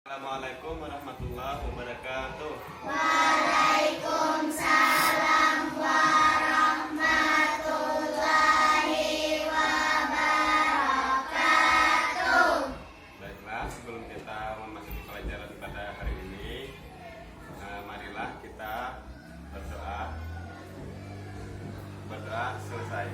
Assalamualaikum warahmatullahi wabarakatuh. Waalaikumsalam warahmatullahi wabarakatuh. Baiklah, sebelum kita memasuki pelajaran pada hari ini, marilah kita berdoa. Berdoa selesai.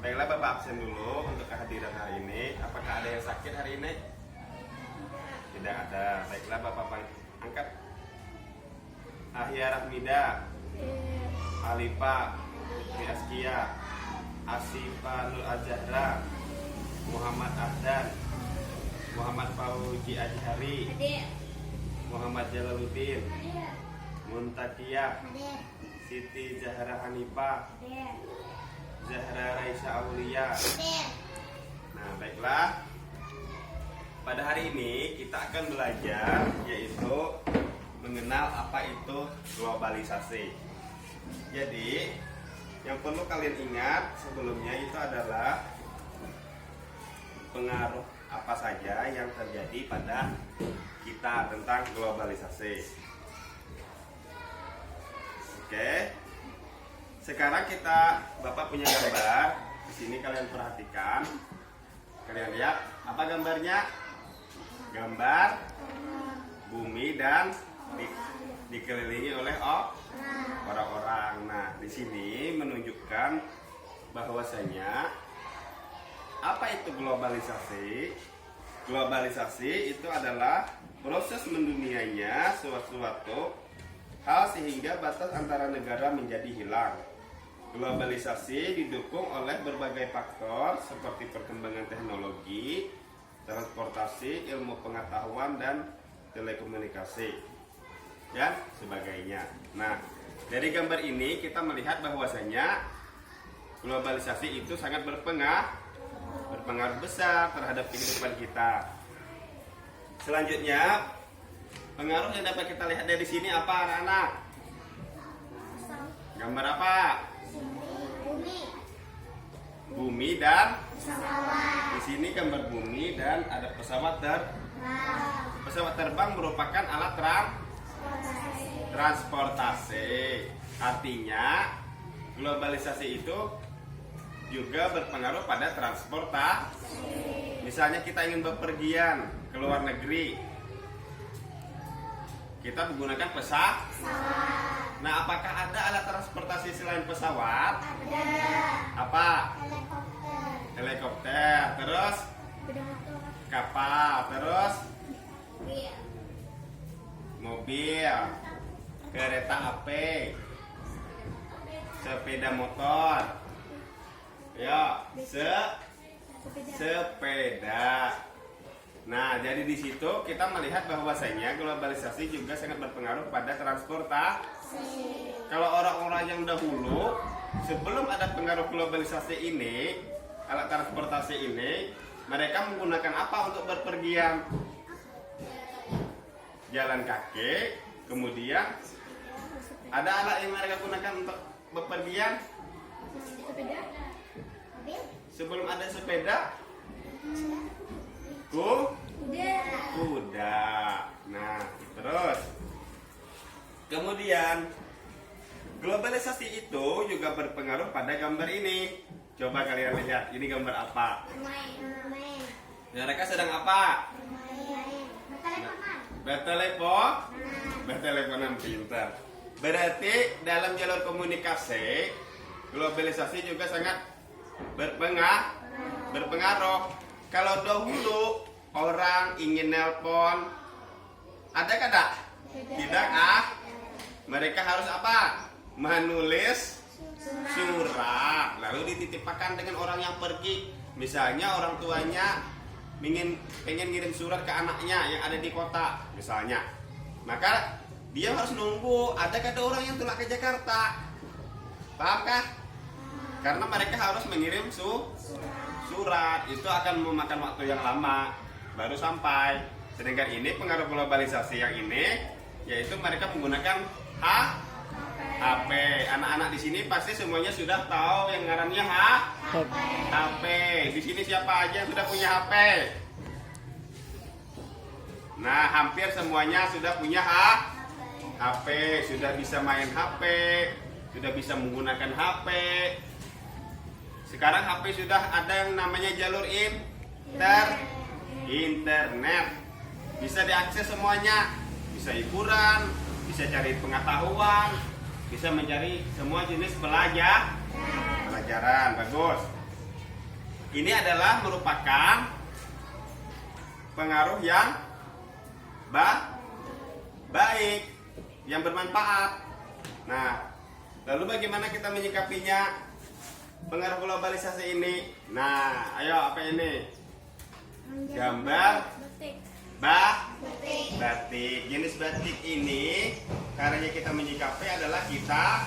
Baiklah, Bapak absen dulu untuk kehadiran hari ini. Apakah ada yang sakit hari ini? Tidak ada. Baiklah, Bapak angkat. Ahya Rahmida, Alifa, Putri Askia, Asifa Nur Azhara, Muhammad Ahdan, Muhammad Fauzi Ajhari, Muhammad Jalaluddin, Muntakiyah, Siti Zahra Hanifah, Zahra Raisa Aulia. Nah, baiklah. Pada hari ini kita akan belajar yaitu mengenal apa itu globalisasi. Jadi, yang perlu kalian ingat sebelumnya itu adalah pengaruh apa saja yang terjadi pada kita tentang globalisasi. Oke. Sekarang Bapak punya gambar. Di sini kalian perhatikan. Kalian lihat apa gambarnya? Gambar bumi dan dikelilingi oleh orang-orang. Nah, di sini menunjukkan bahwasanya apa itu globalisasi? Globalisasi itu adalah proses mendunianya suatu hal sehingga batas antara negara menjadi hilang. Globalisasi didukung oleh berbagai faktor seperti perkembangan teknologi, transportasi, ilmu pengetahuan, dan telekomunikasi, dan sebagainya. Nah, dari gambar ini kita melihat bahwasanya globalisasi itu sangat berpengaruh besar terhadap kehidupan kita. Selanjutnya, pengaruh yang dapat kita lihat dari sini apa, anak-anak? Gambar apa? Bumi dan pesawat. Di sini gambar bumi dan ada pesawat pesawat terbang merupakan alat transportasi. Artinya globalisasi itu juga berpengaruh pada transportasi. Misalnya kita ingin bepergian ke luar negeri, kita menggunakan pesawat. Nah, apakah ada alat transportasi selain pesawat? Ada. Apa? Helikopter, terus kapal, terus mobil, kereta api, sepeda motor, ya, sepeda. Nah, jadi di situ kita melihat bahwasanya globalisasi juga sangat berpengaruh pada transportasi. Kalau orang-orang yang dahulu sebelum ada pengaruh globalisasi ini, alat transportasi ini, mereka menggunakan apa untuk berpergian? Jalan kaki. Kemudian ada alat yang mereka gunakan untuk bepergian? Sebelum ada sepeda, kuda. Nah, terus kemudian globalisasi itu juga berpengaruh pada gambar ini. Coba kalian lihat, ini gambar apa? Mereka sedang apa? Berteleponan pintar. Berarti dalam jalur komunikasi, globalisasi juga sangat berpengaruh. Kalau dahulu orang ingin nelpon, ada kada? Tidak Mereka harus apa? Menulis surat, lalu dititipkan dengan orang yang pergi. Misalnya orang tuanya pengen ngirim surat ke anaknya yang ada di kota, misalnya. Maka dia harus nunggu ada kada orang yang tulak ke Jakarta. Pahamkah? Karena mereka harus mengirim surat, itu akan memakan waktu yang lama baru sampai. Sedangkan ini pengaruh globalisasi yang ini, yaitu mereka menggunakan HP. Anak-anak di sini pasti semuanya sudah tahu yang ngarannya HP. Di sini siapa aja yang sudah punya HP? Nah, hampir semuanya sudah punya HP, sudah bisa main HP, sudah bisa menggunakan HP. Sekarang HP sudah ada yang namanya jalur internet. Bisa diakses semuanya, bisa hiburan, bisa cari pengetahuan, bisa mencari semua jenis pelajaran. Bagus. Ini adalah merupakan pengaruh yang baik, yang bermanfaat. Nah, lalu bagaimana kita menyikapinya pengaruh globalisasi ini? Nah, ayo, apa ini? Gambar batik. Jenis batik ini caranya kita menyikapi adalah kita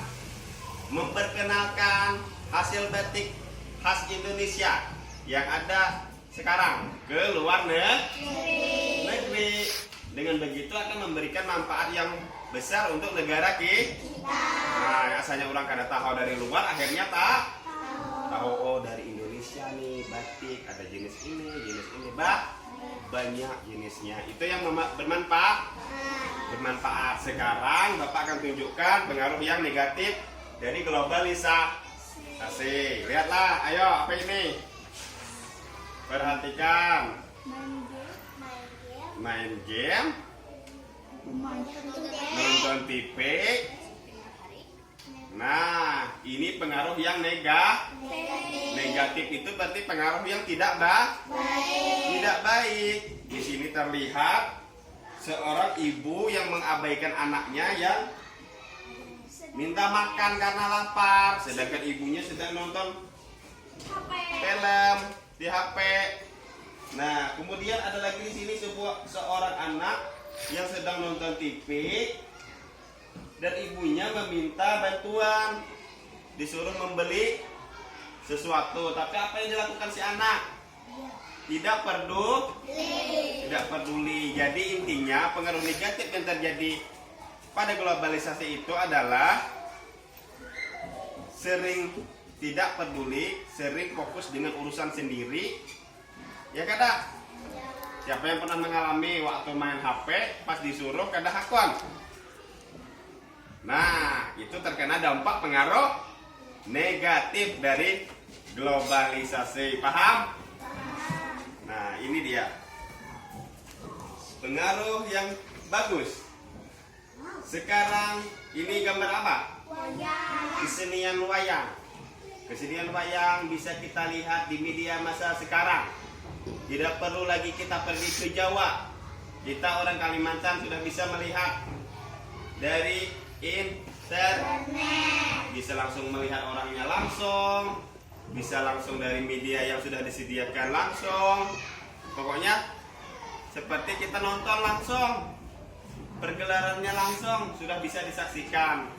memperkenalkan hasil batik khas Indonesia yang ada sekarang ke luar negeri. Dengan begitu akan memberikan manfaat yang besar untuk negara kita. Nah, asalnya orang kada tahu dari luar, akhirnya tahu, oh dari Indonesia nih batik ada jenis ini, banyak jenisnya. Itu yang bermanfaat. Sekarang Bapak akan tunjukkan pengaruh yang negatif dari globalisasi. Lihatlah, ayo, apa ini? Perhatikan. Main game, nonton TV. Nah, ini pengaruh yang negatif. Itu berarti pengaruh yang tidak baik. Di sini terlihat seorang ibu yang mengabaikan anaknya yang minta makan karena lapar, sedangkan ibunya sedang nonton film di HP. Nah, kemudian ada lagi di sini seorang anak yang sedang nonton TV dan ibunya meminta bantuan, disuruh membeli sesuatu. Tapi apa yang dilakukan si anak? Tidak peduli. Jadi intinya pengaruh negatif yang terjadi pada globalisasi itu adalah sering tidak peduli, sering fokus dengan urusan sendiri. Ya kada? Siapa yang pernah mengalami waktu main HP pas disuruh kada hakon? Nah, itu terkena dampak pengaruh negatif dari globalisasi. Paham? Nah, ini dia pengaruh yang bagus. Sekarang ini gambar apa? Kesenian wayang. Kesenian wayang bisa kita lihat di media massa sekarang. Tidak perlu lagi kita pergi ke Jawa. Kita orang Kalimantan sudah bisa melihat dari internet. Bisa langsung melihat orangnya langsung. Bisa langsung dari media yang sudah disediakan langsung. Pokoknya seperti kita nonton langsung. Pergelarannya langsung sudah bisa disaksikan.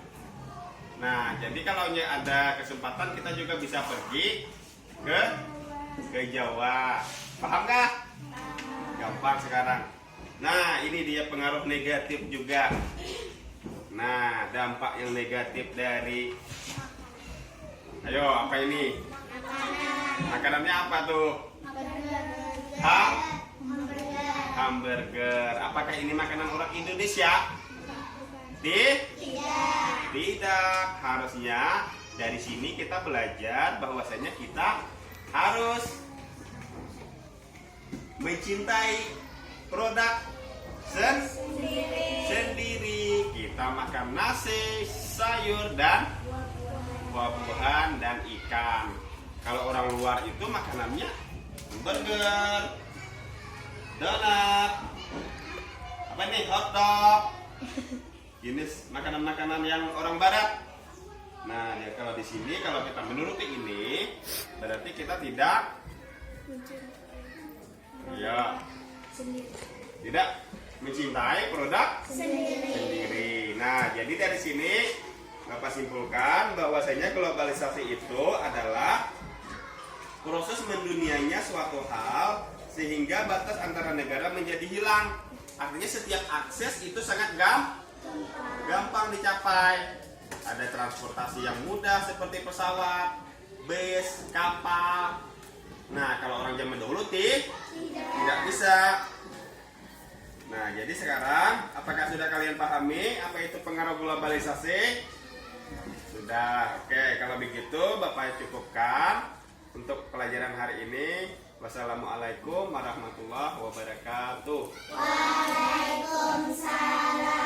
Nah, jadi kalau ada kesempatan kita juga bisa pergi ke Jawa. Paham kah? Gampang sekarang. Nah, ini dia pengaruh negatif juga. Nah, dampak yang negatif dari ayo, apa ini? Makanannya apa tuh? Hamburger. Apakah ini makanan orang Indonesia? Tidak. Harusnya dari sini kita belajar bahwasanya kita harus mencintai produk sendiri. Kita makan nasi, sayur, dan buah-buahan dan ikan. Kalau orang luar itu makanannya burger, donat, apa ini, hotdog, jenis makanan-makanan yang orang barat. Nah, ya, kalau di sini kalau kita menuruti ini berarti kita tidak mencintai produk sendiri. Nah, jadi dari sini Bapak simpulkan bahwasanya globalisasi itu adalah proses mendunianya suatu hal sehingga batas antara negara menjadi hilang. Artinya setiap akses itu sangat gampang dicapai. Ada transportasi yang mudah seperti pesawat, bis, kapal. Nah, kalau orang zaman dahulu tidak bisa. Nah, jadi sekarang apakah sudah kalian pahami apa itu pengaruh globalisasi? Sudah. Oke, kalau begitu Bapak cukupkan untuk pelajaran hari ini. Wassalamualaikum warahmatullahi wabarakatuh. Waalaikumsalam.